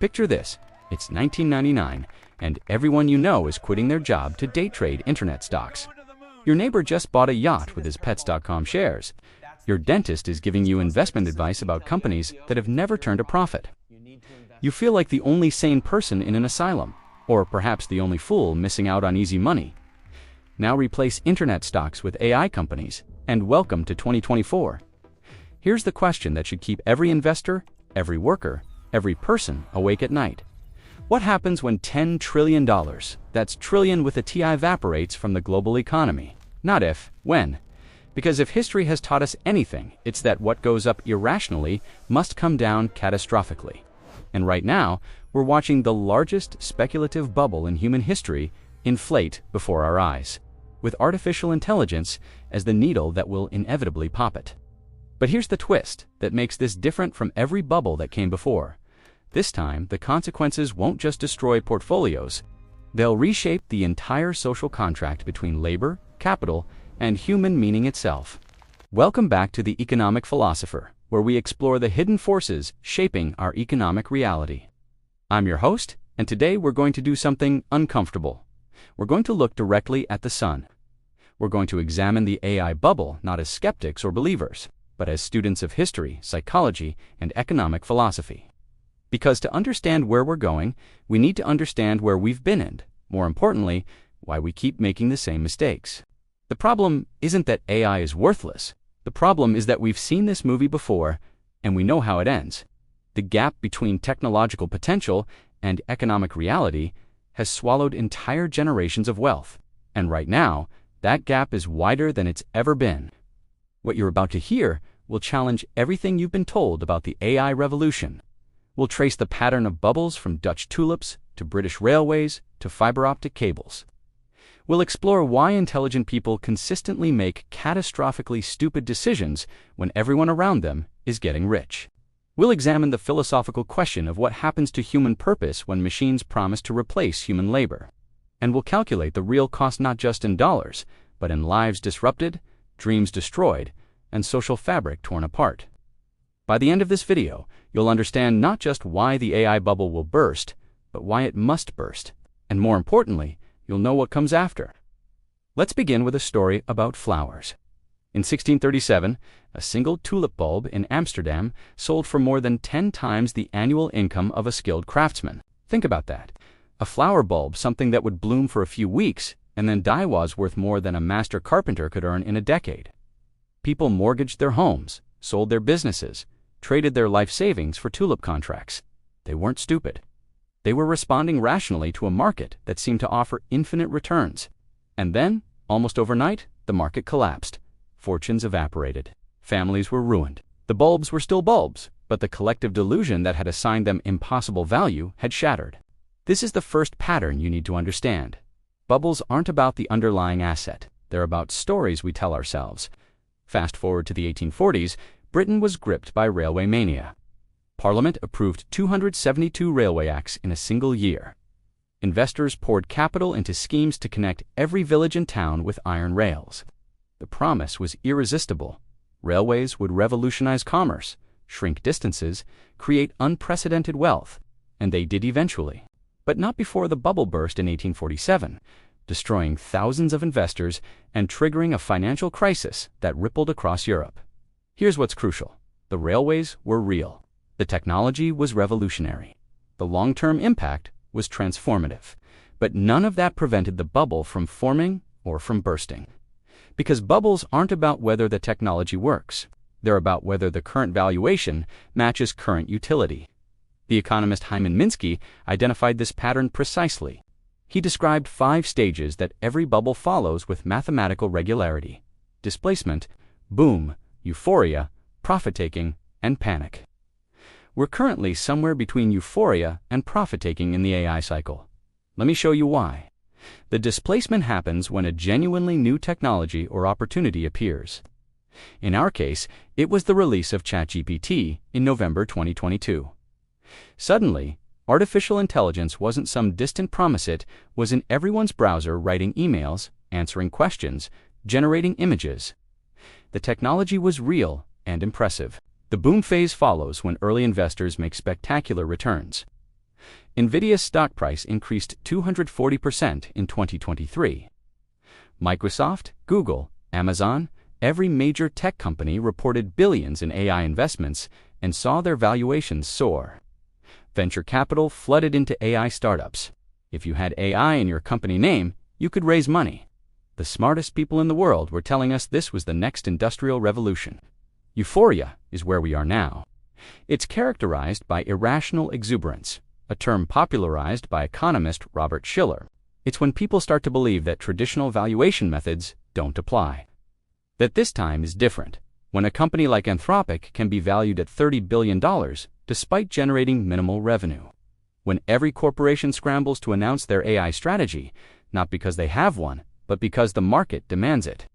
Picture this, it's 1999, and everyone you know is quitting their job to day trade internet stocks. Your neighbor just bought a yacht with his Pets.com shares. Your dentist is giving you investment advice about companies that have never turned a profit. You feel like the only sane person in an asylum, or perhaps the only fool missing out on easy money. Now replace internet stocks with AI companies, and welcome to 2024. Here's the question that should keep every investor, every worker, every person awake at night. What happens when $10 trillion, that's trillion with a T, evaporates from the global economy? Not if, when. Because if history has taught us anything, it's that what goes up irrationally must come down catastrophically. And right now, we're watching the largest speculative bubble in human history inflate before our eyes, with artificial intelligence as the needle that will inevitably pop it. But here's the twist that makes this different from every bubble that came before. This time, the consequences won't just destroy portfolios, they'll reshape the entire social contract between labor, capital, and human meaning itself. Welcome back to the Economic Philosopher, where we explore the hidden forces shaping our economic reality. I'm your host, and today we're going to do something uncomfortable. We're going to look directly at the sun. We're going to examine the AI bubble not as skeptics or believers, but as students of history, psychology, and economic philosophy. Because to understand where we're going, we need to understand where we've been and, more importantly, why we keep making the same mistakes. The problem isn't that AI is worthless. The problem is that we've seen this movie before, and we know how it ends. The gap between technological potential and economic reality has swallowed entire generations of wealth. And right now, that gap is wider than it's ever been. What you're about to hear will challenge everything you've been told about the AI revolution. We'll trace the pattern of bubbles from Dutch tulips to British railways to fiber optic cables. We'll explore why intelligent people consistently make catastrophically stupid decisions when everyone around them is getting rich. We'll examine the philosophical question of what happens to human purpose when machines promise to replace human labor. And we'll calculate the real cost not just in dollars, but in lives disrupted, dreams destroyed, and social fabric torn apart. By the end of this video, you'll understand not just why the AI bubble will burst, but why it must burst. And more importantly, you'll know what comes after. Let's begin with a story about flowers. In 1637, a single tulip bulb in Amsterdam sold for more than 10 times the annual income of a skilled craftsman. Think about that. A flower bulb, something that would bloom for a few weeks, and then die, was worth more than a master carpenter could earn in a decade. People mortgaged their homes, sold their businesses, traded their life savings for tulip contracts. They weren't stupid. They were responding rationally to a market that seemed to offer infinite returns. And then, almost overnight, the market collapsed. Fortunes evaporated. Families were ruined. The bulbs were still bulbs, but the collective delusion that had assigned them impossible value had shattered. This is the first pattern you need to understand. Bubbles aren't about the underlying asset. They're about stories we tell ourselves. Fast forward to the 1840s, Britain was gripped by railway mania. Parliament approved 272 railway acts in a single year. Investors poured capital into schemes to connect every village and town with iron rails. The promise was irresistible. Railways would revolutionize commerce, shrink distances, create unprecedented wealth, and they did eventually. But not before the bubble burst in 1847, destroying thousands of investors and triggering a financial crisis that rippled across Europe. Here's what's crucial. The railways were real. The technology was revolutionary. The long-term impact was transformative. But none of that prevented the bubble from forming or from bursting. Because bubbles aren't about whether the technology works. They're about whether the current valuation matches current utility. The economist Hyman Minsky identified this pattern precisely. He described 5 stages that every bubble follows with mathematical regularity: displacement, boom, euphoria, profit-taking, and panic. We're currently somewhere between euphoria and profit-taking in the AI cycle. Let me show you why. The displacement happens when a genuinely new technology or opportunity appears. In our case, it was the release of ChatGPT in November 2022. Suddenly, artificial intelligence wasn't some distant promise. It was in everyone's browser, writing emails, answering questions, generating images. The technology was real and impressive. The boom phase follows when early investors make spectacular returns. Nvidia's stock price increased 240% in 2023. Microsoft, Google, Amazon, every major tech company reported billions in AI investments and saw their valuations soar. Venture capital flooded into AI startups. If you had AI in your company name, you could raise money. The smartest people in the world were telling us this was the next industrial revolution. Euphoria is where we are now. It's characterized by irrational exuberance, a term popularized by economist Robert Shiller. It's when people start to believe that traditional valuation methods don't apply. That this time is different, when a company like Anthropic can be valued at $30 billion despite generating minimal revenue. When every corporation scrambles to announce their AI strategy, not because they have one, but because the market demands it.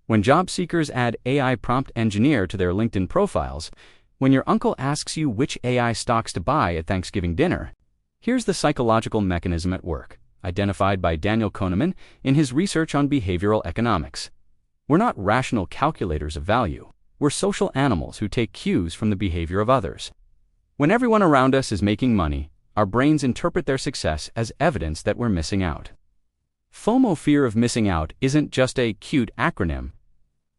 When job seekers add AI prompt engineer to their LinkedIn profiles, when your uncle asks you which AI stocks to buy at Thanksgiving dinner, here's the psychological mechanism at work, identified by Daniel Kahneman in his research on behavioral economics. We're not rational calculators of value. We're social animals who take cues from the behavior of others. When everyone around us is making money, our brains interpret their success as evidence that we're missing out. FOMO, fear of missing out, isn't just a cute acronym.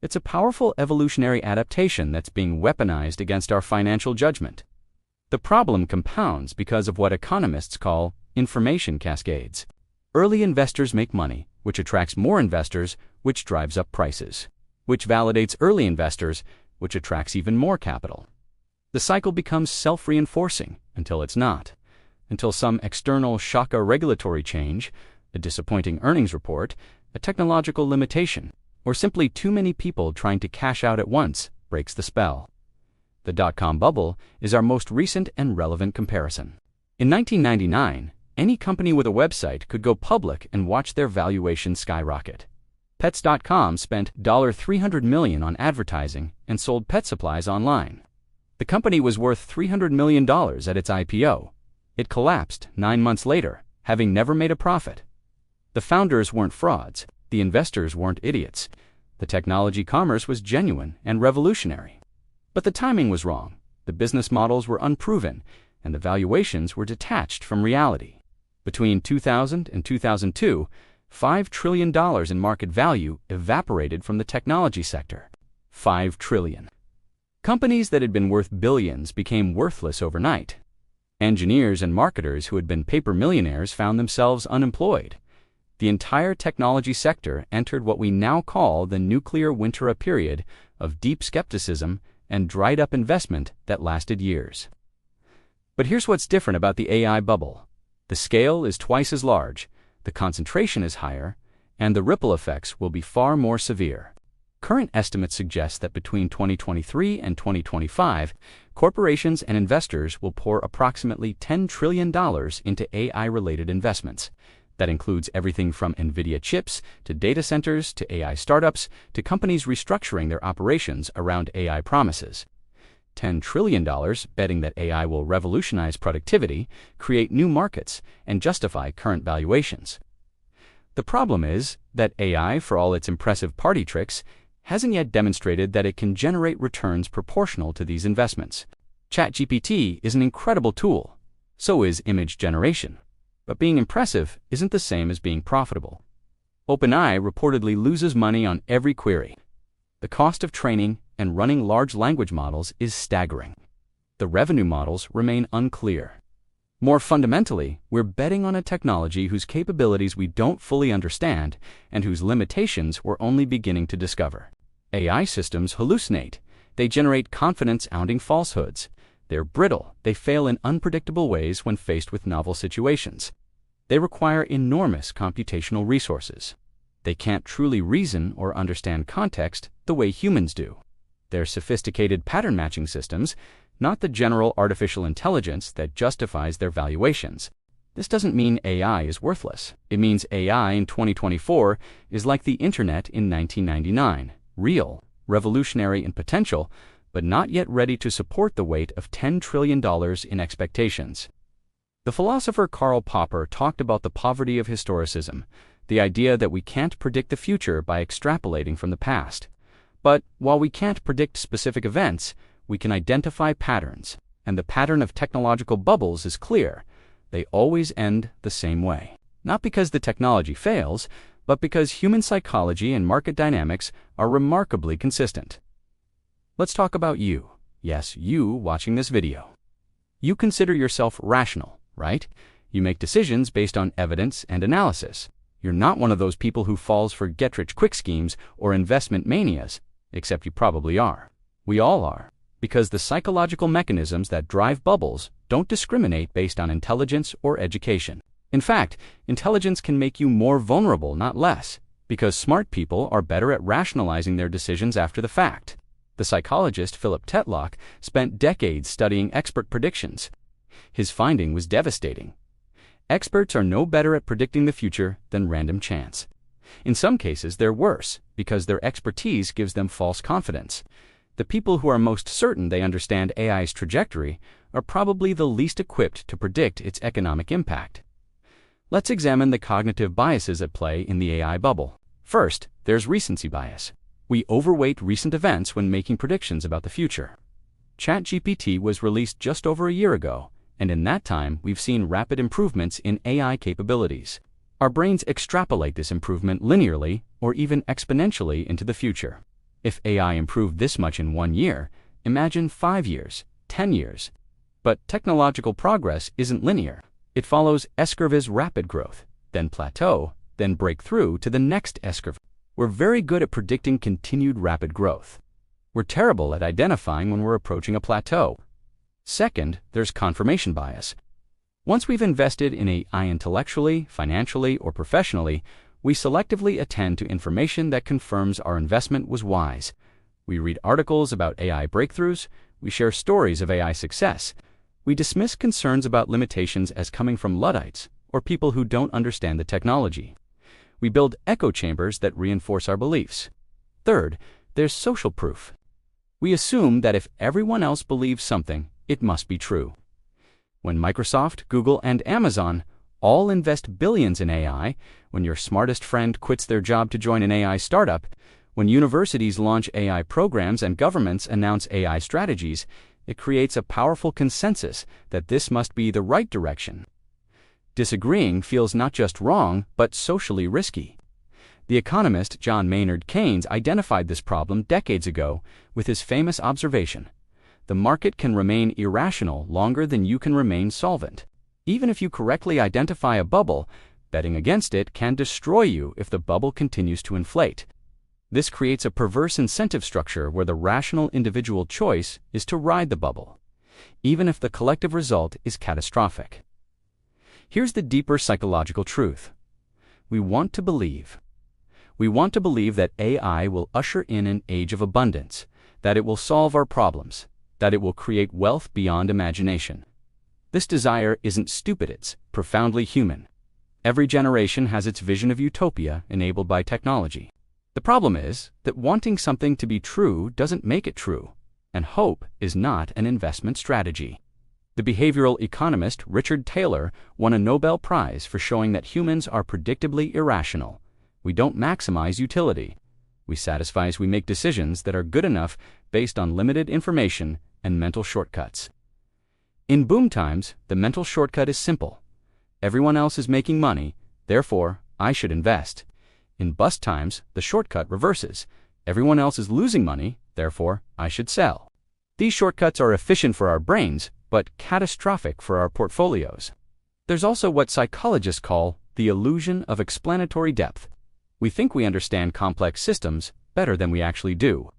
It's a powerful evolutionary adaptation that's being weaponized against our financial judgment. The problem compounds because of what economists call information cascades. Early investors make money, which attracts more investors, which drives up prices, which validates early investors, which attracts even more capital. The cycle becomes self-reinforcing until it's not, until some external shock, a regulatory change, a disappointing earnings report, a technological limitation, or simply too many people trying to cash out at once breaks the spell. The dot-com bubble is our most recent and relevant comparison. In 1999, any company with a website could go public and watch their valuation skyrocket. Pets.com spent $300 million on advertising and sold pet supplies online. The company was worth $300 million at its IPO. It collapsed 9 months later, having never made a profit. The founders weren't frauds. The investors weren't idiots. The technology commerce was genuine and revolutionary. But the timing was wrong. The business models were unproven, and the valuations were detached from reality. Between 2000 and 2002, $5 trillion in market value evaporated from the technology sector. $5 trillion. Companies that had been worth billions became worthless overnight. Engineers and marketers who had been paper millionaires found themselves unemployed. The entire technology sector entered what we now call the nuclear winter, a period of deep skepticism and dried-up investment that lasted years. But here's what's different about the AI bubble. The scale is twice as large, the concentration is higher, and the ripple effects will be far more severe. Current estimates suggest that between 2023 and 2025, corporations and investors will pour approximately $10 trillion into AI-related investments. That includes everything from NVIDIA chips to data centers to AI startups to companies restructuring their operations around AI promises. $10 trillion betting that AI will revolutionize productivity, create new markets, and justify current valuations. The problem is that AI, for all its impressive party tricks, hasn't yet demonstrated that it can generate returns proportional to these investments. ChatGPT is an incredible tool. So is image generation. But being impressive isn't the same as being profitable. OpenAI reportedly loses money on every query. The cost of training and running large language models is staggering. The revenue models remain unclear. More fundamentally, we're betting on a technology whose capabilities we don't fully understand and whose limitations we're only beginning to discover. AI systems hallucinate. They generate confidence-sounding falsehoods. They're brittle. They fail in unpredictable ways when faced with novel situations. They require enormous computational resources. They can't truly reason or understand context the way humans do. They're sophisticated pattern matching systems, not the general artificial intelligence that justifies their valuations. This doesn't mean AI is worthless. It means AI in 2024 is like the internet in 1999, real, revolutionary in potential, but not yet ready to support the weight of $10 trillion in expectations. The philosopher Karl Popper talked about the poverty of historicism, the idea that we can't predict the future by extrapolating from the past. But while we can't predict specific events, we can identify patterns, and the pattern of technological bubbles is clear. they always end the same way. Not because the technology fails, but because human psychology and market dynamics are remarkably consistent. Let's talk about you. Yes, you watching this video. You consider yourself rational, right? You make decisions based on evidence and analysis. You're not one of those people who falls for get-rich-quick schemes or investment manias, except you probably are. We all are, because the psychological mechanisms that drive bubbles don't discriminate based on intelligence or education. In fact, intelligence can make you more vulnerable, not less, because smart people are better at rationalizing their decisions after the fact. The psychologist Philip Tetlock spent decades studying expert predictions. His finding was devastating. Experts are no better at predicting the future than random chance. In some cases, they're worse, because their expertise gives them false confidence. The people who are most certain they understand AI's trajectory are probably the least equipped to predict its economic impact. Let's examine the cognitive biases at play in the AI bubble. First, there's recency bias. We overweight recent events when making predictions about the future. ChatGPT was released just over a year ago, and in that time, we've seen rapid improvements in AI capabilities. Our brains extrapolate this improvement linearly or even exponentially into the future. If AI improved this much in 1 year, imagine 5 years, 10 years. But technological progress isn't linear. It follows S-curve's rapid growth, then plateau, then break through to the next S-curve. We're very good at predicting continued rapid growth. We're terrible at identifying when we're approaching a plateau. Second, there's confirmation bias. Once we've invested in AI intellectually, financially, or professionally, we selectively attend to information that confirms our investment was wise. We read articles about AI breakthroughs, we share stories of AI success, we dismiss concerns about limitations as coming from Luddites or people who don't understand the technology. We build echo chambers that reinforce our beliefs. Third, there's social proof. We assume that if everyone else believes something, it must be true. When Microsoft, Google, and Amazon all invest billions in AI, when your smartest friend quits their job to join an AI startup, when universities launch AI programs and governments announce AI strategies, it creates a powerful consensus that this must be the right direction. Disagreeing feels not just wrong, but socially risky. The economist John Maynard Keynes identified this problem decades ago with his famous observation: the market can remain irrational longer than you can remain solvent. Even if you correctly identify a bubble, betting against it can destroy you if the bubble continues to inflate. This creates a perverse incentive structure where the rational individual choice is to ride the bubble, even if the collective result is catastrophic. Here's the deeper psychological truth. We want to believe. We want to believe that AI will usher in an age of abundance, that it will solve our problems, that it will create wealth beyond imagination. This desire isn't stupid, it's profoundly human. Every generation has its vision of utopia enabled by technology. The problem is that wanting something to be true doesn't make it true, and hope is not an investment strategy. The behavioral economist Richard Taylor won a Nobel Prize for showing that humans are predictably irrational. We don't maximize utility. We satisfy as we make decisions that are good enough based on limited information and mental shortcuts. In boom times, the mental shortcut is simple. Everyone else is making money, therefore I should invest. In bust times, the shortcut reverses. Everyone else is losing money, therefore I should sell. These shortcuts are efficient for our brains, but catastrophic for our portfolios. There's also what psychologists call the illusion of explanatory depth. We think we understand complex systems better than we actually do.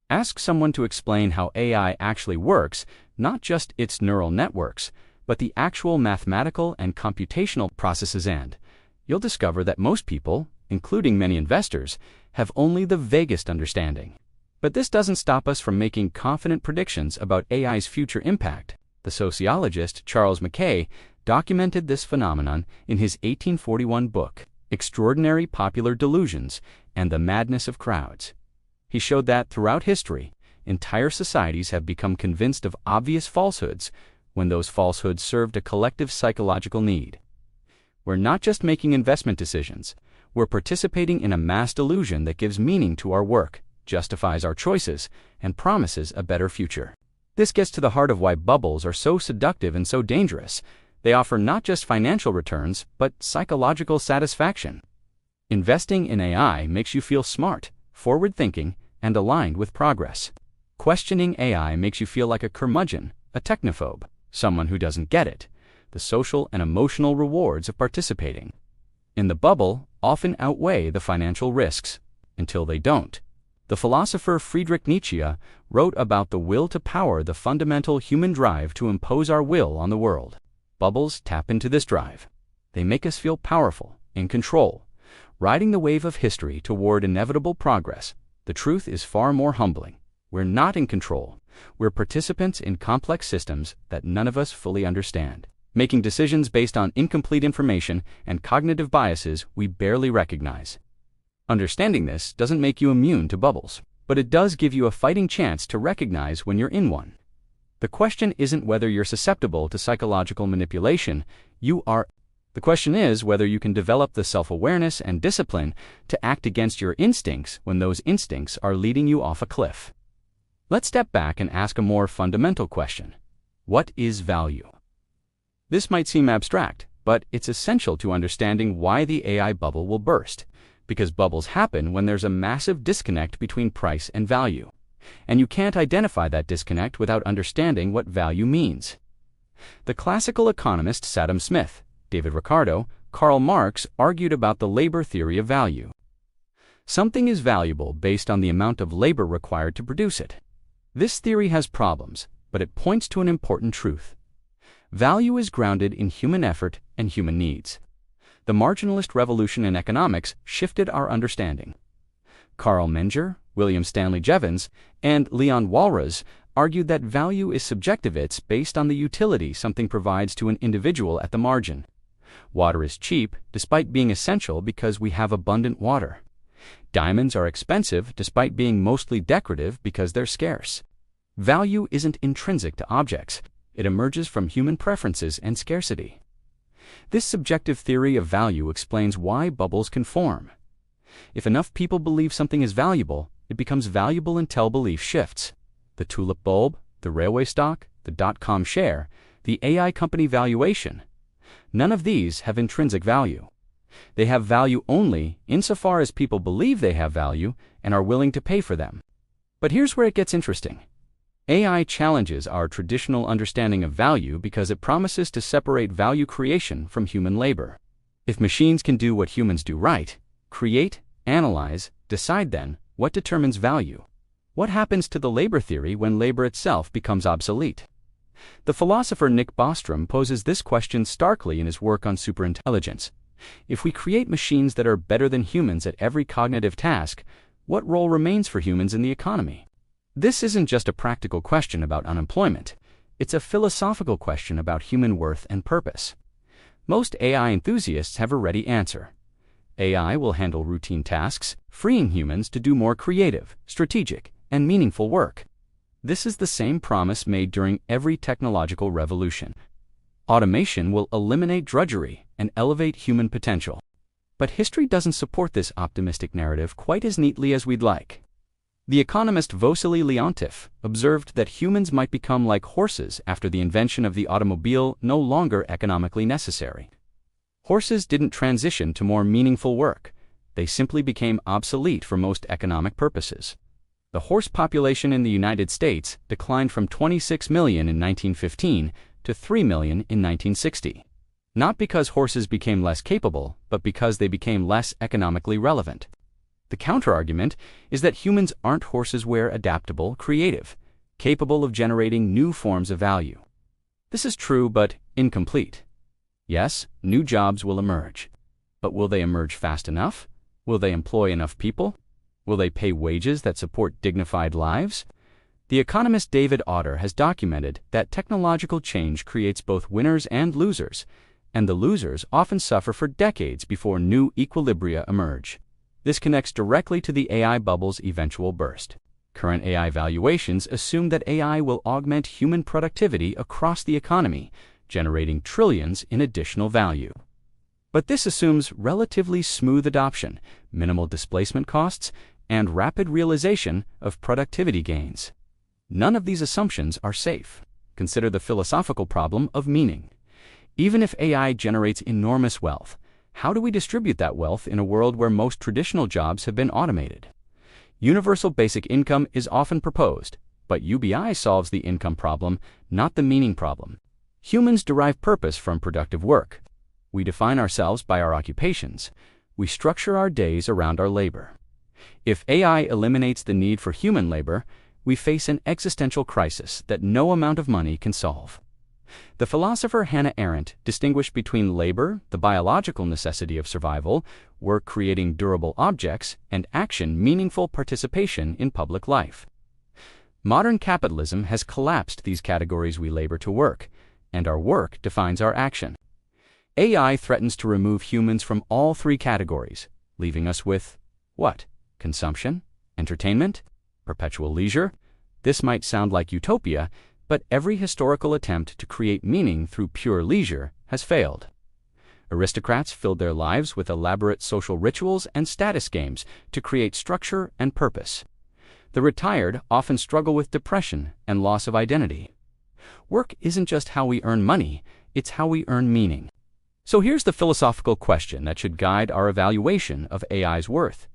Ask someone to explain how AI actually works, not just its neural networks, but the actual mathematical and computational processes, and you'll discover that most people, including many investors, have only the vaguest understanding. But this doesn't stop us from making confident predictions about AI's future impact. The sociologist Charles Mackay documented this phenomenon in his 1841 book, Extraordinary Popular Delusions and the Madness of Crowds. He showed that throughout history, entire societies have become convinced of obvious falsehoods when those falsehoods served a collective psychological need. We're not just making investment decisions, we're participating in a mass delusion that gives meaning to our work, justifies our choices, and promises a better future. This gets to the heart of why bubbles are so seductive and so dangerous. They offer not just financial returns, but psychological satisfaction. Investing in AI makes you feel smart, forward-thinking, and aligned with progress. Questioning AI makes you feel like a curmudgeon, a technophobe, someone who doesn't get it, the social and emotional rewards of participating in the bubble often outweigh the financial risks, until they don't. The philosopher Friedrich Nietzsche wrote about the will to power, the fundamental human drive to impose our will on the world. Bubbles tap into this drive. They make us feel powerful, in control, riding the wave of history toward inevitable progress. The truth is far more humbling. We're not in control. We're participants in complex systems that none of us fully understand, making decisions based on incomplete information and cognitive biases we barely recognize. Understanding this doesn't make you immune to bubbles, but it does give you a fighting chance to recognize when you're in one. The question isn't whether you're susceptible to psychological manipulation. The question is whether you can develop the self-awareness and discipline to act against your instincts when those instincts are leading you off a cliff. Let's step back and ask a more fundamental question. What is value? This might seem abstract, but it's essential to understanding why the AI bubble will burst, because bubbles happen when there's a massive disconnect between price and value, and you can't identify that disconnect without understanding what value means. The classical economists Adam Smith, David Ricardo, Karl Marx argued about the labor theory of value. Something is valuable based on the amount of labor required to produce it. This theory has problems, but it points to an important truth. Value is grounded in human effort and human needs. The marginalist revolution in economics shifted our understanding. Carl Menger, William Stanley Jevons, and Leon Walras argued that value is subjective. It's based on the utility something provides to an individual at the margin. Water is cheap, despite being essential because we have abundant water. Diamonds are expensive, despite being mostly decorative because they're scarce. Value isn't intrinsic to objects. It emerges from human preferences and scarcity. This subjective theory of value explains why bubbles can form. If enough people believe something is valuable, it becomes valuable until belief shifts. The tulip bulb, the railway stock, the dot-com share, the AI company valuation. None of these have intrinsic value. They have value only insofar as people believe they have value and are willing to pay for them. But here's where it gets interesting. AI challenges our traditional understanding of value because it promises to separate value creation from human labor. If machines can do what humans do right, create, analyze, decide, then what determines value? What happens to the labor theory when labor itself becomes obsolete? The philosopher Nick Bostrom poses this question starkly in his work on superintelligence. If we create machines that are better than humans at every cognitive task, what role remains for humans in the economy? This isn't just a practical question about unemployment. It's a philosophical question about human worth and purpose. Most AI enthusiasts have a ready answer. AI will handle routine tasks, freeing humans to do more creative, strategic, and meaningful work. This is the same promise made during every technological revolution. Automation will eliminate drudgery and elevate human potential. But history doesn't support this optimistic narrative quite as neatly as we'd like. The economist Vasily Leontief observed that humans might become like horses after the invention of the automobile, no longer economically necessary. Horses didn't transition to more meaningful work. They simply became obsolete for most economic purposes. The horse population in the United States declined from 26 million in 1915 to 3 million in 1960. Not because horses became less capable, but because they became less economically relevant. The counterargument is that humans aren't horses. We're adaptable, creative, capable of generating new forms of value. This is true, but incomplete. Yes, new jobs will emerge. But will they emerge fast enough? Will they employ enough people? Will they pay wages that support dignified lives? The economist David Autor has documented that technological change creates both winners and losers, and the losers often suffer for decades before new equilibria emerge. This connects directly to the AI bubble's eventual burst. Current AI valuations assume that AI will augment human productivity across the economy, generating trillions in additional value. But this assumes relatively smooth adoption, minimal displacement costs, and rapid realization of productivity gains. None of these assumptions are safe. Consider the philosophical problem of meaning. Even if AI generates enormous wealth, how do we distribute that wealth in a world where most traditional jobs have been automated? Universal basic income is often proposed, but UBI solves the income problem, not the meaning problem. Humans derive purpose from productive work. We define ourselves by our occupations. We structure our days around our labor. If AI eliminates the need for human labor, we face an existential crisis that no amount of money can solve. The philosopher Hannah Arendt distinguished between labor, the biological necessity of survival, work creating durable objects, and action, meaningful participation in public life. Modern capitalism has collapsed these categories. We labor to work, and our work defines our action. AI threatens to remove humans from all three categories, leaving us with what? Consumption? Entertainment? Perpetual leisure? This might sound like utopia, but every historical attempt to create meaning through pure leisure has failed. Aristocrats filled their lives with elaborate social rituals and status games to create structure and purpose. The retired often struggle with depression and loss of identity. Work isn't just how we earn money, it's how we earn meaning. So here's the philosophical question that should guide our evaluation of AI's worth.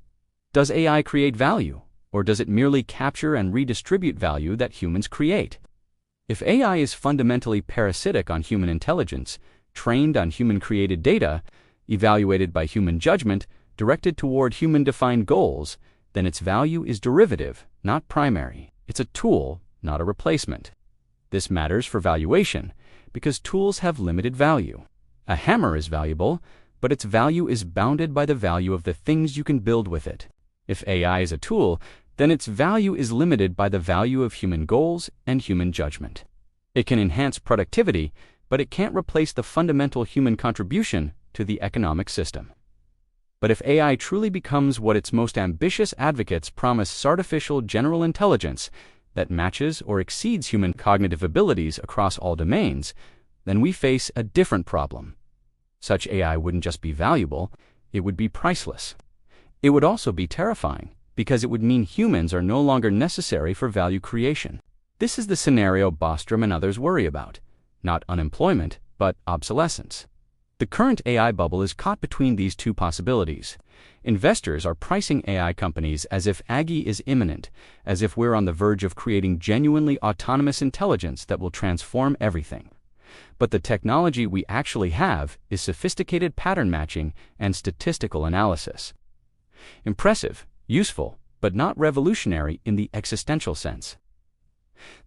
Does AI create value, or does it merely capture and redistribute value that humans create? If AI is fundamentally parasitic on human intelligence, trained on human-created data, evaluated by human judgment, directed toward human-defined goals, then its value is derivative, not primary. It's a tool, not a replacement. This matters for valuation, because tools have limited value. A hammer is valuable, but its value is bounded by the value of the things you can build with it. If AI is a tool, then its value is limited by the value of human goals and human judgment. It can enhance productivity, but it can't replace the fundamental human contribution to the economic system. But if AI truly becomes what its most ambitious advocates promise, artificial general intelligence that matches or exceeds human cognitive abilities across all domains, then we face a different problem. Such AI wouldn't just be valuable, it would be priceless. It would also be terrifying, because it would mean humans are no longer necessary for value creation. This is the scenario Bostrom and others worry about. Not unemployment, but obsolescence. The current AI bubble is caught between these two possibilities. Investors are pricing AI companies as if Aggie is imminent, as if we're on the verge of creating genuinely autonomous intelligence that will transform everything. But the technology we actually have is sophisticated pattern matching and statistical analysis. Impressive, useful, but not revolutionary in the existential sense.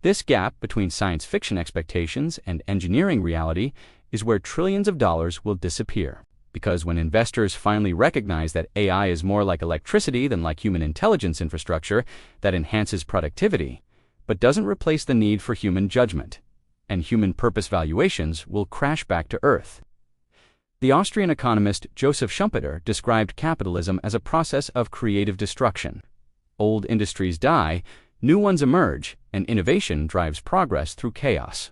This gap between science fiction expectations and engineering reality is where trillions of dollars will disappear. Because when investors finally recognize that AI is more like electricity than like human intelligence infrastructure that enhances productivity, but doesn't replace the need for human judgment, and human purpose, valuations will crash back to earth. The Austrian economist Joseph Schumpeter described capitalism as a process of creative destruction. Old industries die, new ones emerge, and innovation drives progress through chaos.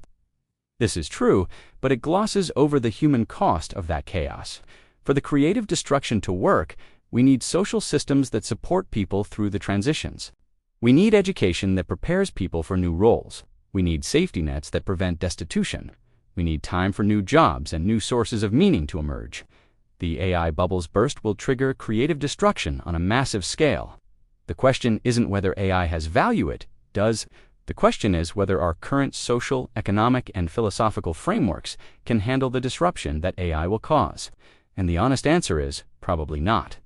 This is true, but it glosses over the human cost of that chaos. For the creative destruction to work, we need social systems that support people through the transitions. We need education that prepares people for new roles. We need safety nets that prevent destitution. We need time for new jobs and new sources of meaning to emerge. The AI bubble's burst will trigger creative destruction on a massive scale. The question isn't whether AI has value, it does. The question is whether our current social, economic, and philosophical frameworks can handle the disruption that AI will cause. And the honest answer is probably not.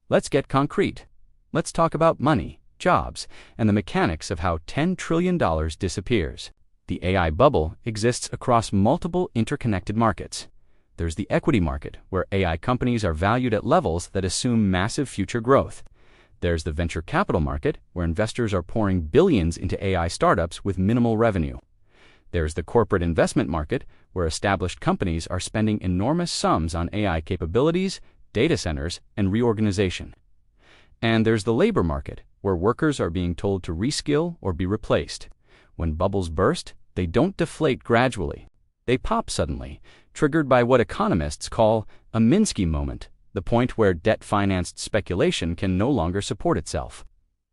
Let's get concrete. Let's talk about money, jobs, and the mechanics of how $10 trillion disappears. The AI bubble exists across multiple interconnected markets. There's the equity market, where AI companies are valued at levels that assume massive future growth. There's the venture capital market, where investors are pouring billions into AI startups with minimal revenue. There's the corporate investment market, where established companies are spending enormous sums on AI capabilities, data centers, and reorganization. And there's the labor market, where workers are being told to reskill or be replaced. When bubbles burst, they don't deflate gradually. They pop suddenly, triggered by what economists call a Minsky moment, the point where debt-financed speculation can no longer support itself.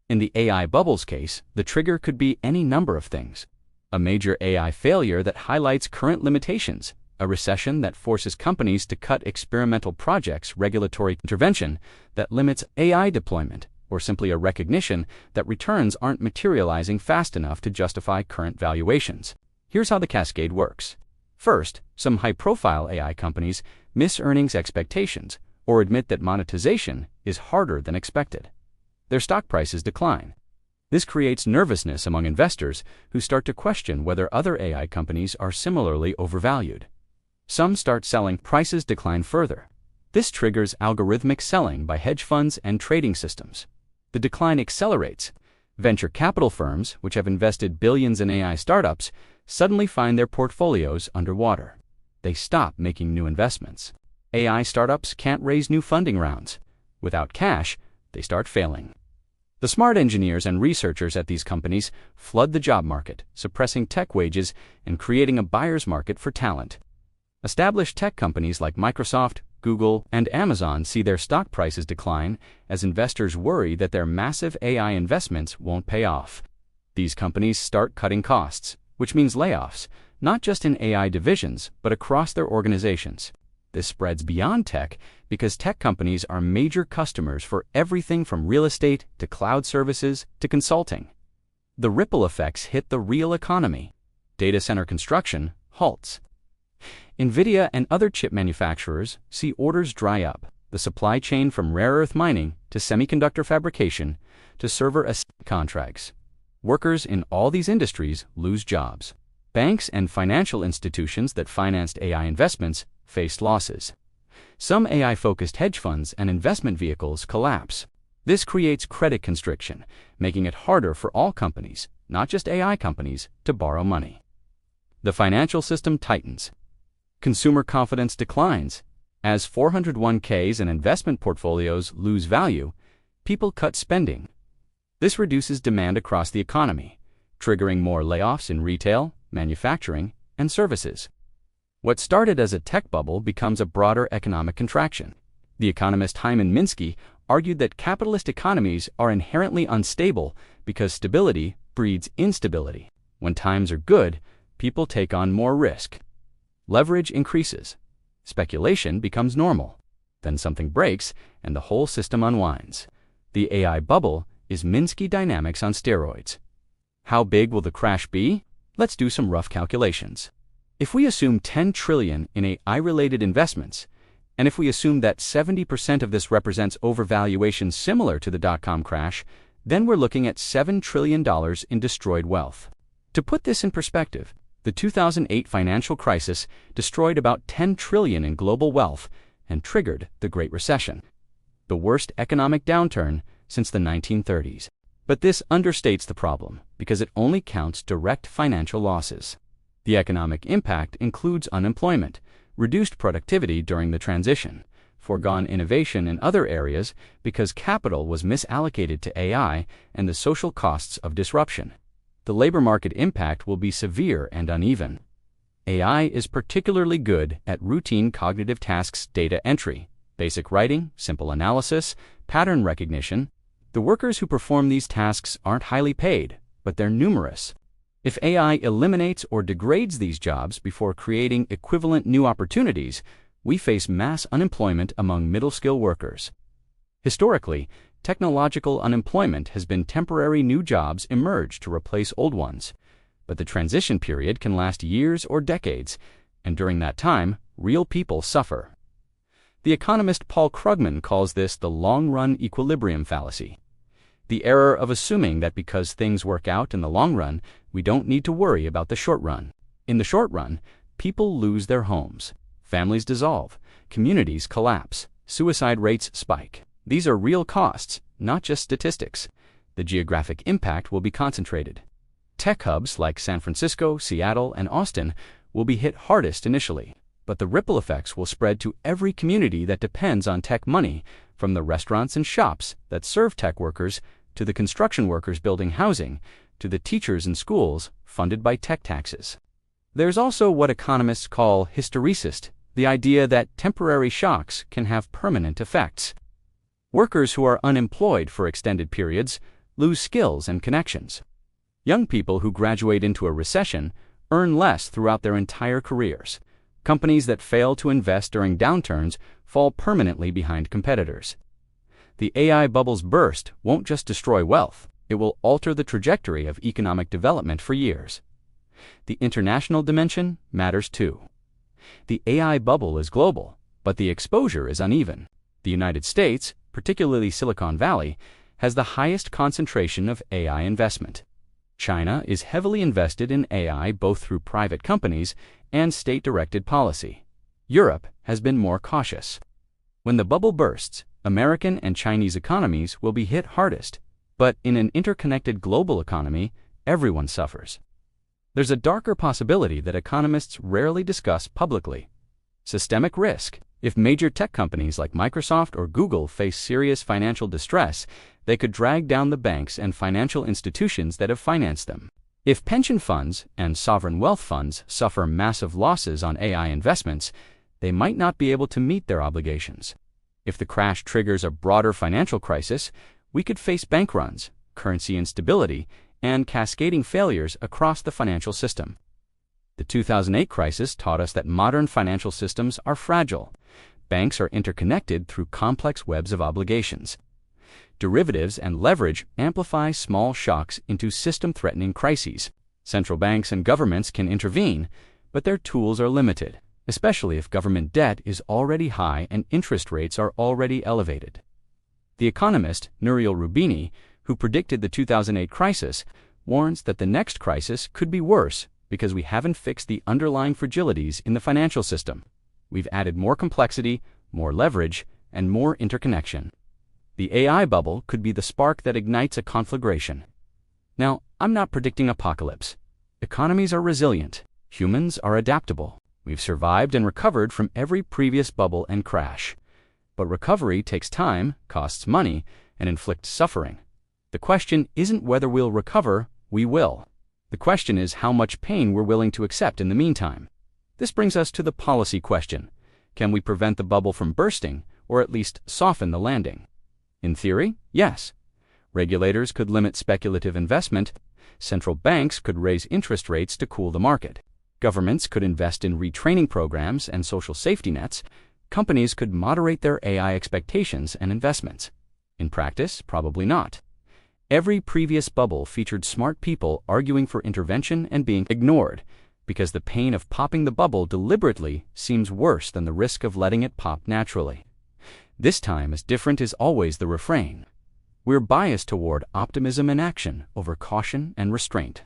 In the AI bubble's case, the trigger could be any number of things. A major AI failure that highlights current limitations, a recession that forces companies to cut experimental projects, regulatory intervention that limits AI deployment, or simply a recognition that returns aren't materializing fast enough to justify current valuations. Here's how the cascade works. First, some high-profile AI companies miss earnings expectations or admit that monetization is harder than expected. Their stock prices decline. This creates nervousness among investors who start to question whether other AI companies are similarly overvalued. Some start selling, prices decline further. This triggers algorithmic selling by hedge funds and trading systems. The decline accelerates. Venture capital firms, which have invested billions in AI startups, suddenly find their portfolios underwater. They stop making new investments. AI startups can't raise new funding rounds. Without cash, they start failing. The smart engineers and researchers at these companies flood the job market, suppressing tech wages and creating a buyer's market for talent. Established tech companies like Microsoft, Google, and Amazon see their stock prices decline as investors worry that their massive AI investments won't pay off. These companies start cutting costs, which means layoffs, not just in AI divisions, but across their organizations. This spreads beyond tech because tech companies are major customers for everything from real estate to cloud services to consulting. The ripple effects hit the real economy. Data center construction halts. NVIDIA and other chip manufacturers see orders dry up. The supply chain from rare earth mining to semiconductor fabrication to server assembly contracts. Workers in all these industries lose jobs. Banks and financial institutions that financed AI investments faced losses. Some AI-focused hedge funds and investment vehicles collapse. This creates credit constriction, making it harder for all companies, not just AI companies, to borrow money. The financial system tightens. Consumer confidence declines. As 401ks and investment portfolios lose value, people cut spending. This reduces demand across the economy, triggering more layoffs in retail, manufacturing, and services. What started as a tech bubble becomes a broader economic contraction. The economist Hyman Minsky argued that capitalist economies are inherently unstable because stability breeds instability. When times are good, people take on more risk. Leverage increases. Speculation becomes normal. Then something breaks and the whole system unwinds. The AI bubble is Minsky dynamics on steroids. How big will the crash be? Let's do some rough calculations. If we assume 10 trillion in AI-related investments, and if we assume that 70% of this represents overvaluation similar to the dot-com crash, then we're looking at $7 trillion in destroyed wealth. To put this in perspective, the 2008 financial crisis destroyed about 10 trillion in global wealth and triggered the Great Recession, the worst economic downturn since the 1930s. But this understates the problem because it only counts direct financial losses. The economic impact includes unemployment, reduced productivity during the transition, foregone innovation in other areas because capital was misallocated to AI, and the social costs of disruption. The labor market impact will be severe and uneven. AI is particularly good at routine cognitive tasks, data entry, basic writing, simple analysis, pattern recognition. The workers who perform these tasks aren't highly paid, but they're numerous. If AI eliminates or degrades these jobs before creating equivalent new opportunities, we face mass unemployment among middle-skill workers. Historically, technological unemployment has been temporary new jobs emerge to replace old ones, but the transition period can last years or decades, and during that time, real people suffer. The economist Paul Krugman calls this the long-run equilibrium fallacy. The error of assuming that because things work out in the long run, we don't need to worry about the short run. In the short run, people lose their homes, families dissolve, communities collapse, suicide rates spike. These are real costs, not just statistics. The geographic impact will be concentrated. Tech hubs like San Francisco, Seattle, and Austin will be hit hardest initially, but the ripple effects will spread to every community that depends on tech money, from the restaurants and shops that serve tech workers to the construction workers building housing to the teachers in schools funded by tech taxes. There's also what economists call hysteresis, the idea that temporary shocks can have permanent effects. Workers who are unemployed for extended periods lose skills and connections. Young people who graduate into a recession earn less throughout their entire careers. Companies that fail to invest during downturns fall permanently behind competitors. The AI bubble's burst won't just destroy wealth, it will alter the trajectory of economic development for years. The international dimension matters too. The AI bubble is global, but the exposure is uneven. The United States, particularly Silicon Valley, has the highest concentration of AI investment. China is heavily invested in AI both through private companies and state-directed policy. Europe has been more cautious. When the bubble bursts, American and Chinese economies will be hit hardest, but in an interconnected global economy, everyone suffers. There's a darker possibility that economists rarely discuss publicly: systemic risk. If major tech companies like Microsoft or Google face serious financial distress, they could drag down the banks and financial institutions that have financed them. If pension funds and sovereign wealth funds suffer massive losses on AI investments, they might not be able to meet their obligations. If the crash triggers a broader financial crisis, we could face bank runs, currency instability, and cascading failures across the financial system. The 2008 crisis taught us that modern financial systems are fragile. Banks are interconnected through complex webs of obligations. Derivatives and leverage amplify small shocks into system-threatening crises. Central banks and governments can intervene, but their tools are limited, especially if government debt is already high and interest rates are already elevated. The economist Nouriel Roubini, who predicted the 2008 crisis, warns that the next crisis could be worse because we haven't fixed the underlying fragilities in the financial system. We've added more complexity, more leverage, and more interconnection. The AI bubble could be the spark that ignites a conflagration. Now, I'm not predicting apocalypse. Economies are resilient. Humans are adaptable. We've survived and recovered from every previous bubble and crash. But recovery takes time, costs money, and inflicts suffering. The question isn't whether we'll recover, we will. The question is how much pain we're willing to accept in the meantime. This brings us to the policy question. Can we prevent the bubble from bursting, or at least soften the landing? In theory, yes. Regulators could limit speculative investment. Central banks could raise interest rates to cool the market. Governments could invest in retraining programs and social safety nets. Companies could moderate their AI expectations and investments. In practice, probably not. Every previous bubble featured smart people arguing for intervention and being ignored, because the pain of popping the bubble deliberately seems worse than the risk of letting it pop naturally. This time, as different is always the refrain. We're biased toward optimism and action over caution and restraint.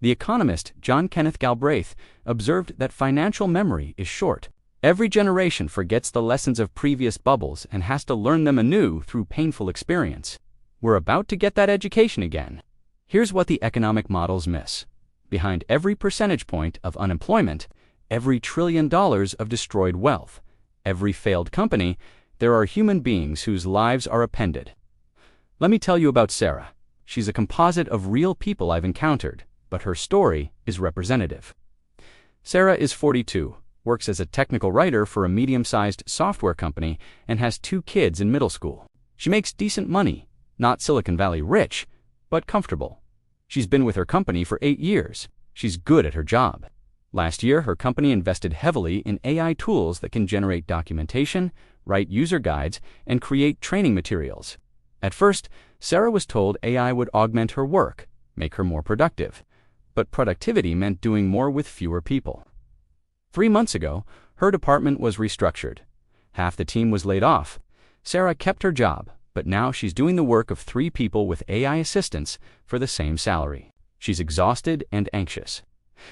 The economist John Kenneth Galbraith observed that financial memory is short. Every generation forgets the lessons of previous bubbles and has to learn them anew through painful experience. We're about to get that education again. Here's what the economic models miss. Behind every percentage point of unemployment, every $1 trillion of destroyed wealth, every failed company, there are human beings whose lives are appended. Let me tell you about Sarah. She's a composite of real people I've encountered, but her story is representative. Sarah is 42, works as a technical writer for a medium-sized software company, and has 2 kids in middle school. She makes decent money. Not Silicon Valley rich, but comfortable. She's been with her company for 8 years. She's good at her job. Last year, her company invested heavily in AI tools that can generate documentation, write user guides, and create training materials. At first, Sarah was told AI would augment her work, make her more productive. But productivity meant doing more with fewer people. 3 months ago, her department was restructured. Half the team was laid off. Sarah kept her job, but now she's doing the work of 3 people with AI assistants for the same salary. She's exhausted and anxious.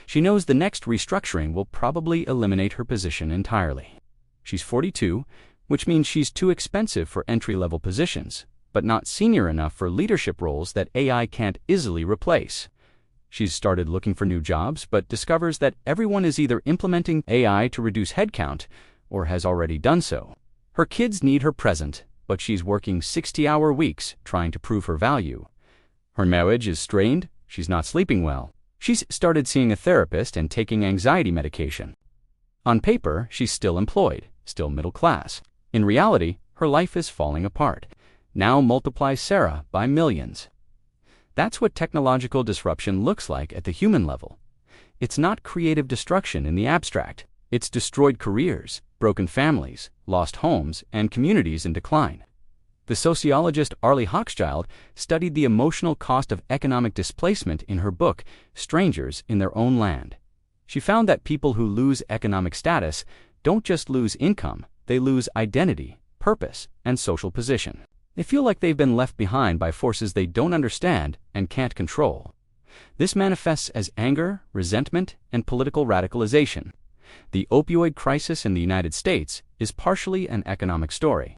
She knows the next restructuring will probably eliminate her position entirely. She's 42, which means she's too expensive for entry-level positions, but not senior enough for leadership roles that AI can't easily replace. She's started looking for new jobs, but discovers that everyone is either implementing AI to reduce headcount or has already done so. Her kids need her present, but she's working 60-hour weeks trying to prove her value. Her marriage is strained, she's not sleeping well. She's started seeing a therapist and taking anxiety medication. On paper, she's still employed, still middle class. In reality, her life is falling apart. Now multiply Sarah by millions. That's what technological disruption looks like at the human level. It's not creative destruction in the abstract. It's destroyed careers, broken families, lost homes, and communities in decline. The sociologist Arlie Hochschild studied the emotional cost of economic displacement in her book, Strangers in Their Own Land. She found that people who lose economic status don't just lose income, they lose identity, purpose, and social position. They feel like they've been left behind by forces they don't understand and can't control. This manifests as anger, resentment, and political radicalization. The opioid crisis in the United States is partially an economic story.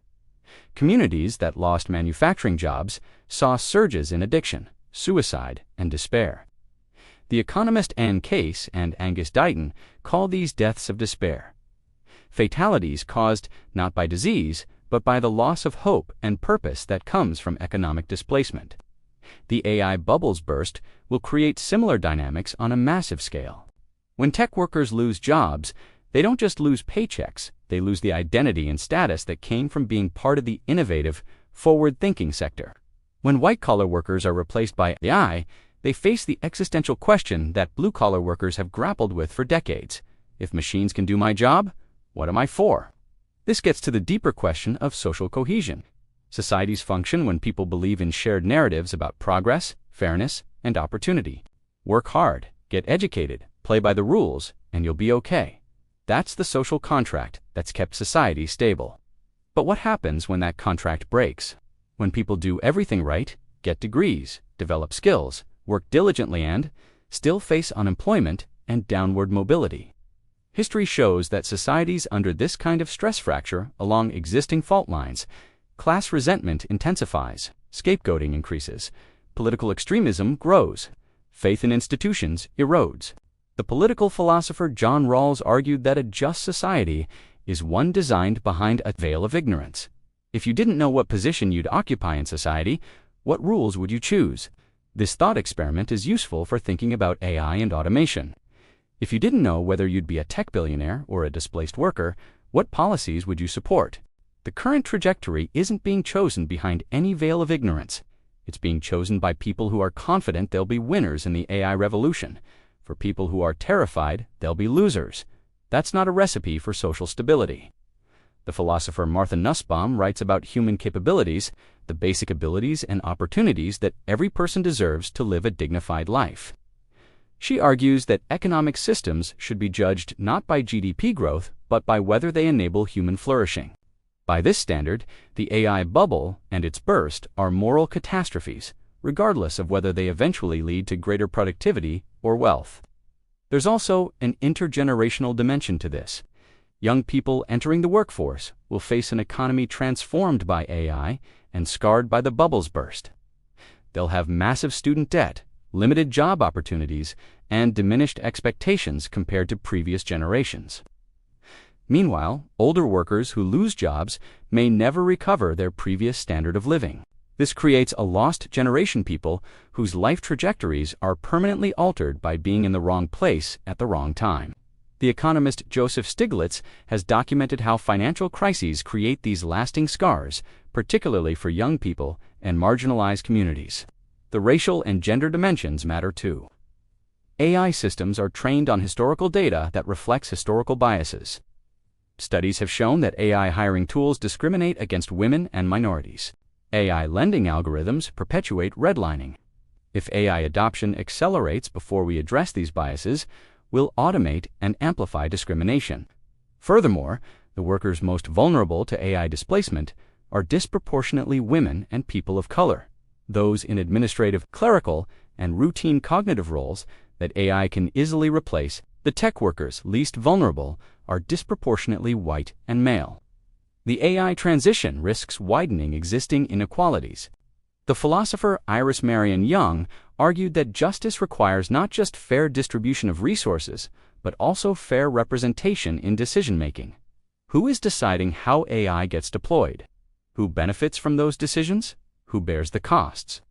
Communities that lost manufacturing jobs saw surges in addiction, suicide, and despair. The economist Anne Case and Angus Dighton call these deaths of despair. Fatalities caused not by disease, but by the loss of hope and purpose that comes from economic displacement. The AI bubbles burst will create similar dynamics on a massive scale. When tech workers lose jobs, they don't just lose paychecks, they lose the identity and status that came from being part of the innovative, forward-thinking sector. When white-collar workers are replaced by AI, they face the existential question that blue-collar workers have grappled with for decades. If machines can do my job, what am I for? This gets to the deeper question of social cohesion. Societies function when people believe in shared narratives about progress, fairness, and opportunity. Work hard, get educated, play by the rules, and you'll be okay. That's the social contract that's kept society stable. But what happens when that contract breaks? When people do everything right, get degrees, develop skills, work diligently and still face unemployment and downward mobility. History shows that societies under this kind of stress fracture along existing fault lines, class resentment intensifies, scapegoating increases, political extremism grows, faith in institutions erodes. The political philosopher John Rawls argued that a just society is one designed behind a veil of ignorance. If you didn't know what position you'd occupy in society, what rules would you choose? This thought experiment is useful for thinking about AI and automation. If you didn't know whether you'd be a tech billionaire or a displaced worker, what policies would you support? The current trajectory isn't being chosen behind any veil of ignorance. It's being chosen by people who are confident they'll be winners in the AI revolution. For people who are terrified, they'll be losers. That's not a recipe for social stability. The philosopher Martha Nussbaum writes about human capabilities, the basic abilities and opportunities that every person deserves to live a dignified life. She argues that economic systems should be judged not by GDP growth, but by whether they enable human flourishing. By this standard, the AI bubble and its burst are moral catastrophes, regardless of whether they eventually lead to greater productivity or wealth. There's also an intergenerational dimension to this. Young people entering the workforce will face an economy transformed by AI and scarred by the bubble's burst. They'll have massive student debt, limited job opportunities, and diminished expectations compared to previous generations. Meanwhile, older workers who lose jobs may never recover their previous standard of living. This creates a lost generation people whose life trajectories are permanently altered by being in the wrong place at the wrong time. The economist Joseph Stiglitz has documented how financial crises create these lasting scars, particularly for young people and marginalized communities. The racial and gender dimensions matter too. AI systems are trained on historical data that reflects historical biases. Studies have shown that AI hiring tools discriminate against women and minorities. AI lending algorithms perpetuate redlining. If AI adoption accelerates before we address these biases, we'll automate and amplify discrimination. Furthermore, the workers most vulnerable to AI displacement are disproportionately women and people of color, those in administrative, clerical, and routine cognitive roles that AI can easily replace. The tech workers least vulnerable are disproportionately white and male. The AI transition risks widening existing inequalities. The philosopher Iris Marion Young argued that justice requires not just fair distribution of resources, but also fair representation in decision-making. Who is deciding how AI gets deployed? Who benefits from those decisions? Who bears the costs?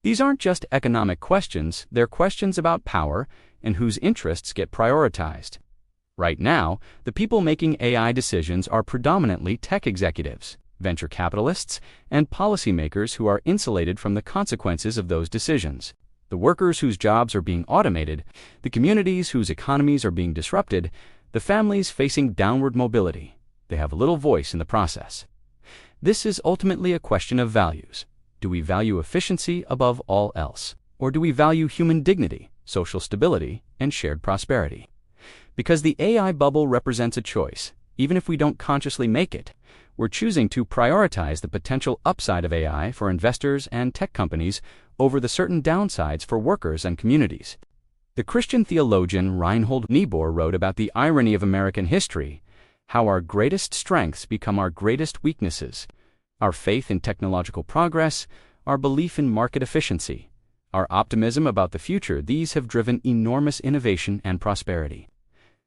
These aren't just economic questions, they're questions about power and whose interests get prioritized. Right now, the people making AI decisions are predominantly tech executives, venture capitalists, and policymakers who are insulated from the consequences of those decisions. The workers whose jobs are being automated, the communities whose economies are being disrupted, The families facing downward mobility, they have little voice in the process. This is ultimately a question of values. Do we value efficiency above all else? Or do we value human dignity, social stability, and shared prosperity? Because the AI bubble represents a choice, even if we don't consciously make it, we're choosing to prioritize the potential upside of AI for investors and tech companies over the certain downsides for workers and communities. The Christian theologian Reinhold Niebuhr wrote about the irony of American history, how our greatest strengths become our greatest weaknesses, our faith in technological progress, our belief in market efficiency, our optimism about the future. These have driven enormous innovation and prosperity.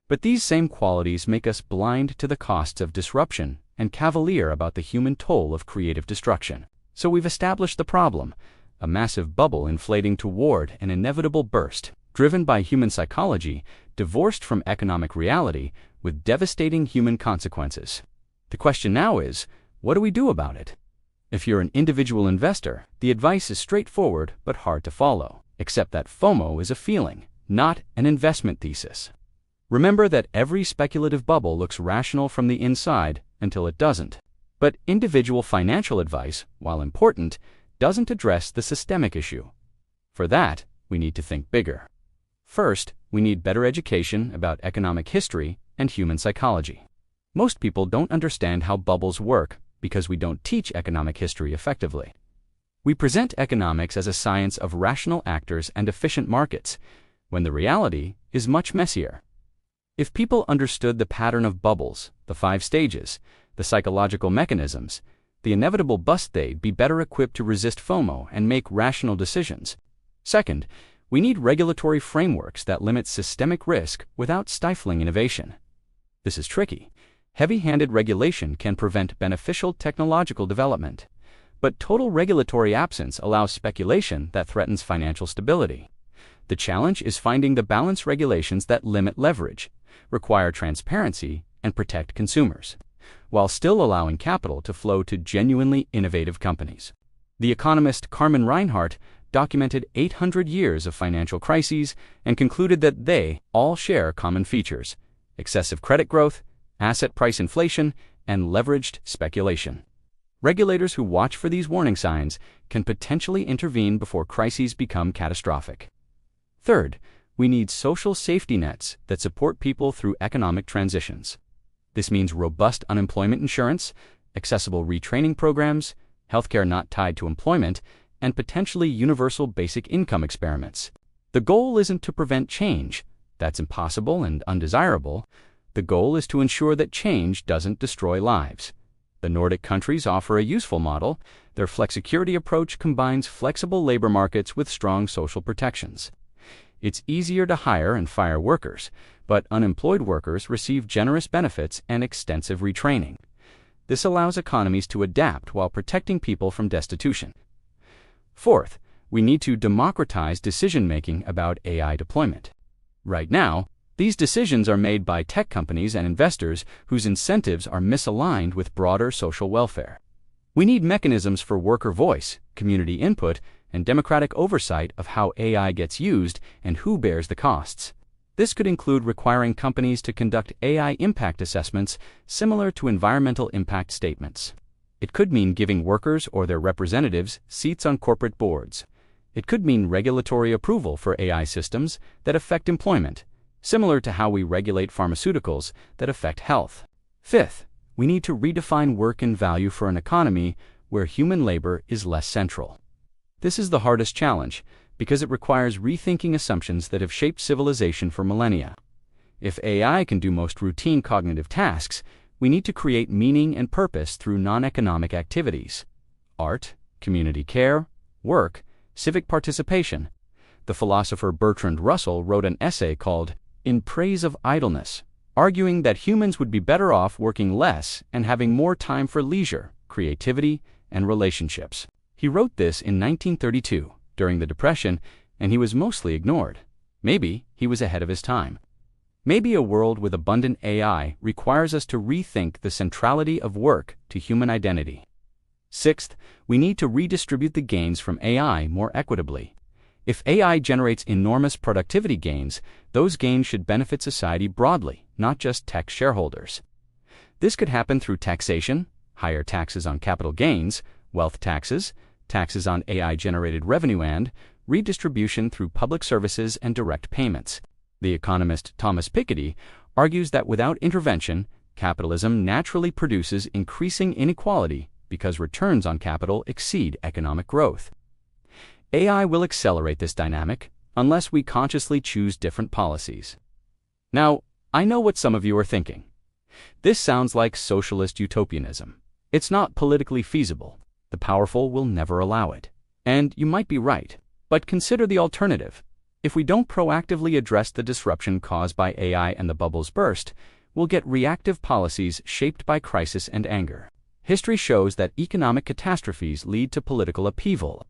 But these same qualities make us blind to the costs of disruption and cavalier about the human toll of creative destruction. So we've established the problem, a massive bubble inflating toward an inevitable burst, driven by human psychology, divorced from economic reality, with devastating human consequences. The question now is, what do we do about it? If you're an individual investor, the advice is straightforward but hard to follow, except that FOMO is a feeling, not an investment thesis. Remember that every speculative bubble looks rational from the inside until it doesn't. But individual financial advice, while important, doesn't address the systemic issue. For that, we need to think bigger. First, we need better education about economic history and human psychology. Most people don't understand how bubbles work because we don't teach economic history effectively. We present economics as a science of rational actors and efficient markets, when the reality is much messier. If people understood the pattern of bubbles, the 5 stages, the psychological mechanisms, the inevitable bust, they'd be better equipped to resist FOMO and make rational decisions. Second, we need regulatory frameworks that limit systemic risk without stifling innovation. This is tricky. Heavy-handed regulation can prevent beneficial technological development, but total regulatory absence allows speculation that threatens financial stability. The challenge is finding the balanced regulations that limit leverage, require transparency, and protect consumers, while still allowing capital to flow to genuinely innovative companies. The economist Carmen Reinhart documented 800 years of financial crises and concluded that they all share common features: excessive credit growth, asset price inflation, and leveraged speculation. Regulators who watch for these warning signs can potentially intervene before crises become catastrophic. Third, we need social safety nets that support people through economic transitions. This means robust unemployment insurance, accessible retraining programs, healthcare not tied to employment, and potentially universal basic income experiments. The goal isn't to prevent change. That's impossible and undesirable. The goal is to ensure that change doesn't destroy lives. The Nordic countries offer a useful model. Their flexicurity approach combines flexible labor markets with strong social protections. It's easier to hire and fire workers, but unemployed workers receive generous benefits and extensive retraining. This allows economies to adapt while protecting people from destitution. Fourth, we need to democratize decision-making about AI deployment. Right now, these decisions are made by tech companies and investors whose incentives are misaligned with broader social welfare. We need mechanisms for worker voice, community input, and democratic oversight of how AI gets used and who bears the costs. This could include requiring companies to conduct AI impact assessments similar to environmental impact statements. It could mean giving workers or their representatives seats on corporate boards. It could mean regulatory approval for AI systems that affect employment, similar to how we regulate pharmaceuticals that affect health. Fifth, we need to redefine work and value for an economy where human labor is less central. This is the hardest challenge because it requires rethinking assumptions that have shaped civilization for millennia. If AI can do most routine cognitive tasks, we need to create meaning and purpose through non-economic activities: art, community care, work, civic participation. The philosopher Bertrand Russell wrote an essay called In Praise of Idleness, arguing that humans would be better off working less and having more time for leisure, creativity, and relationships. He wrote this in 1932, during the Depression, and he was mostly ignored. Maybe he was ahead of his time. Maybe a world with abundant AI requires us to rethink the centrality of work to human identity. Sixth, we need to redistribute the gains from AI more equitably. If AI generates enormous productivity gains, those gains should benefit society broadly, not just tech shareholders. This could happen through taxation, higher taxes on capital gains, wealth taxes, taxes on AI-generated revenue, and redistribution through public services and direct payments. The economist Thomas Piketty argues that without intervention, capitalism naturally produces increasing inequality because returns on capital exceed economic growth. AI will accelerate this dynamic unless we consciously choose different policies. Now, I know what some of you are thinking. This sounds like socialist utopianism. It's not politically feasible. The powerful will never allow it. And you might be right. But consider the alternative. If we don't proactively address the disruption caused by AI and the bubble's burst, we'll get reactive policies shaped by crisis and anger. History shows that economic catastrophes lead to political upheaval.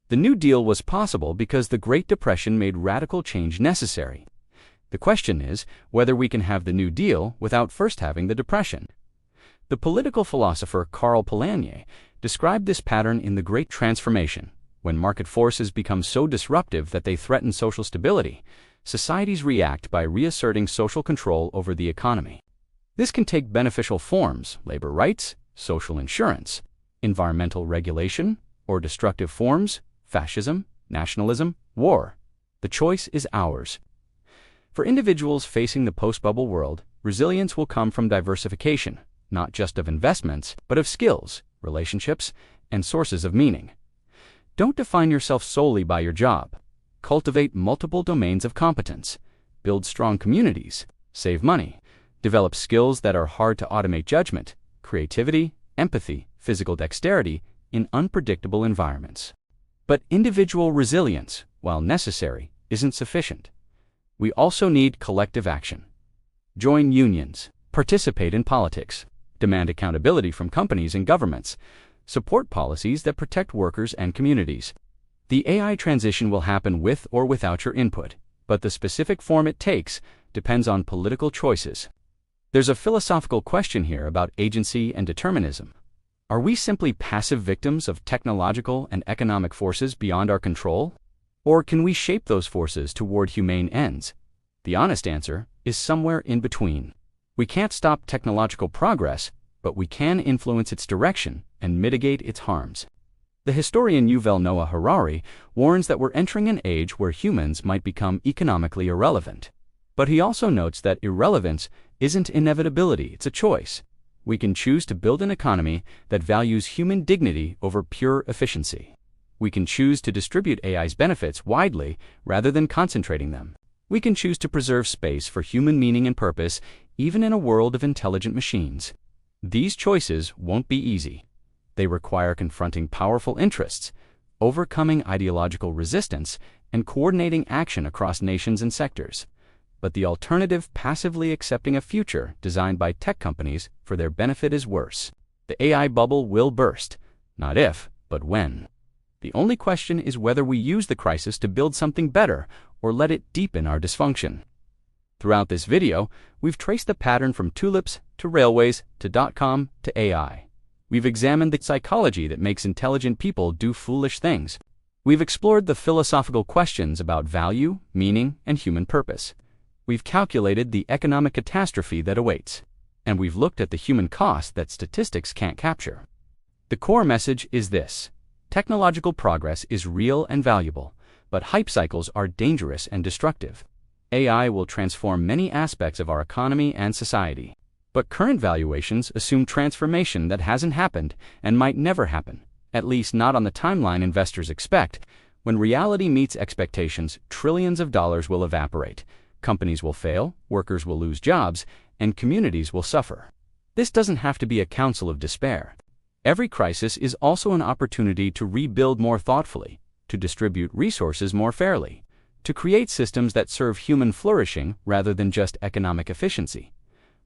The New Deal was possible because the Great Depression made radical change necessary. The question is whether we can have the New Deal without first having the Depression. The political philosopher Karl Polanyi described this pattern in The Great Transformation. When market forces become so disruptive that they threaten social stability, societies react by reasserting social control over the economy. This can take beneficial forms: labor rights, social insurance, environmental regulation, or destructive forms: fascism, nationalism, war. The choice is ours. For individuals facing the post-bubble world, resilience will come from diversification, not just of investments, but of skills, relationships, and sources of meaning. Don't define yourself solely by your job. Cultivate multiple domains of competence. Build strong communities. Save money. Develop skills that are hard to automate: judgment, creativity, empathy, physical dexterity in unpredictable environments. But individual resilience, while necessary, isn't sufficient. We also need collective action. Join unions. Participate in politics. Demand accountability from companies and governments. Support policies that protect workers and communities. The AI transition will happen with or without your input, but the specific form it takes depends on political choices. There's a philosophical question here about agency and determinism. Are we simply passive victims of technological and economic forces beyond our control? Or can we shape those forces toward humane ends? The honest answer is somewhere in between. We can't stop technological progress, but we can influence its direction and mitigate its harms. The historian Yuval Noah Harari warns that we're entering an age where humans might become economically irrelevant. But he also notes that irrelevance isn't inevitability, it's a choice. We can choose to build an economy that values human dignity over pure efficiency. We can choose to distribute AI's benefits widely rather than concentrating them. We can choose to preserve space for human meaning and purpose, even in a world of intelligent machines. These choices won't be easy. They require confronting powerful interests, overcoming ideological resistance, and coordinating action across nations and sectors. But the alternative, passively accepting a future designed by tech companies for their benefit, is worse. The AI bubble will burst, not if, but when. The only question is whether we use the crisis to build something better or let it deepen our dysfunction. Throughout this video, we've traced the pattern from tulips to railways to .com to AI. We've examined the psychology that makes intelligent people do foolish things. We've explored the philosophical questions about value, meaning, and human purpose. We've calculated the economic catastrophe that awaits. And we've looked at the human cost that statistics can't capture. The core message is this: technological progress is real and valuable, but hype cycles are dangerous and destructive. AI will transform many aspects of our economy and society. But current valuations assume transformation that hasn't happened and might never happen, at least not on the timeline investors expect. When reality meets expectations, trillions of dollars will evaporate. Companies will fail, workers will lose jobs, and communities will suffer. This doesn't have to be a counsel of despair. Every crisis is also an opportunity to rebuild more thoughtfully, to distribute resources more fairly, to create systems that serve human flourishing rather than just economic efficiency.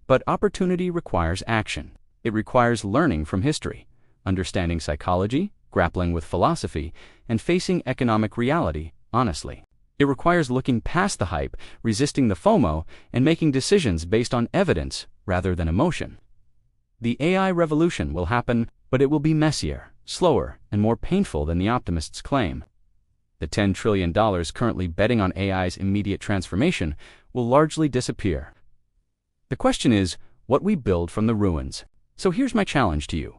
But opportunity requires action. It requires learning from history, understanding psychology, grappling with philosophy, and facing economic reality honestly. It requires looking past the hype, resisting the FOMO, and making decisions based on evidence rather than emotion. The AI revolution will happen, but it will be messier, slower, and more painful than the optimists claim. The $10 trillion currently betting on AI's immediate transformation will largely disappear. The question is, what we build from the ruins. So here's my challenge to you.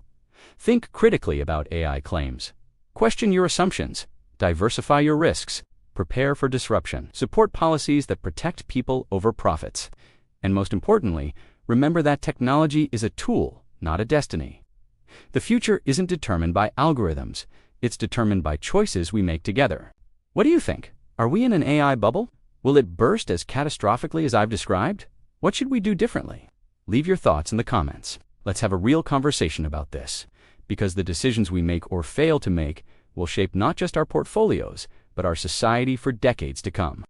Think critically about AI claims. Question your assumptions. Diversify your risks. Prepare for disruption. Support policies that protect people over profits. And most importantly, remember that technology is a tool, not a destiny. The future isn't determined by algorithms. It's determined by choices we make together. What do you think? Are we in an AI bubble? Will it burst as catastrophically as I've described? What should we do differently? Leave your thoughts in the comments. Let's have a real conversation about this, because the decisions we make or fail to make will shape not just our portfolios, but our society for decades to come.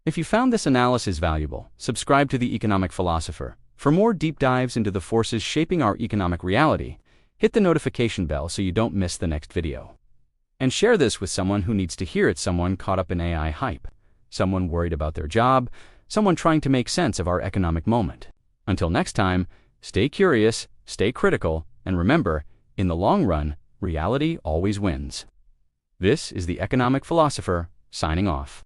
If you found this analysis valuable, subscribe to the Economic Philosopher. For more deep dives into the forces shaping our economic reality, hit the notification bell so you don't miss the next video. And share this with someone who needs to hear it, someone caught up in AI hype, someone worried about their job, someone trying to make sense of our economic moment. Until next time, stay curious, stay critical, and remember, in the long run, reality always wins. This is the Economic Philosopher, signing off.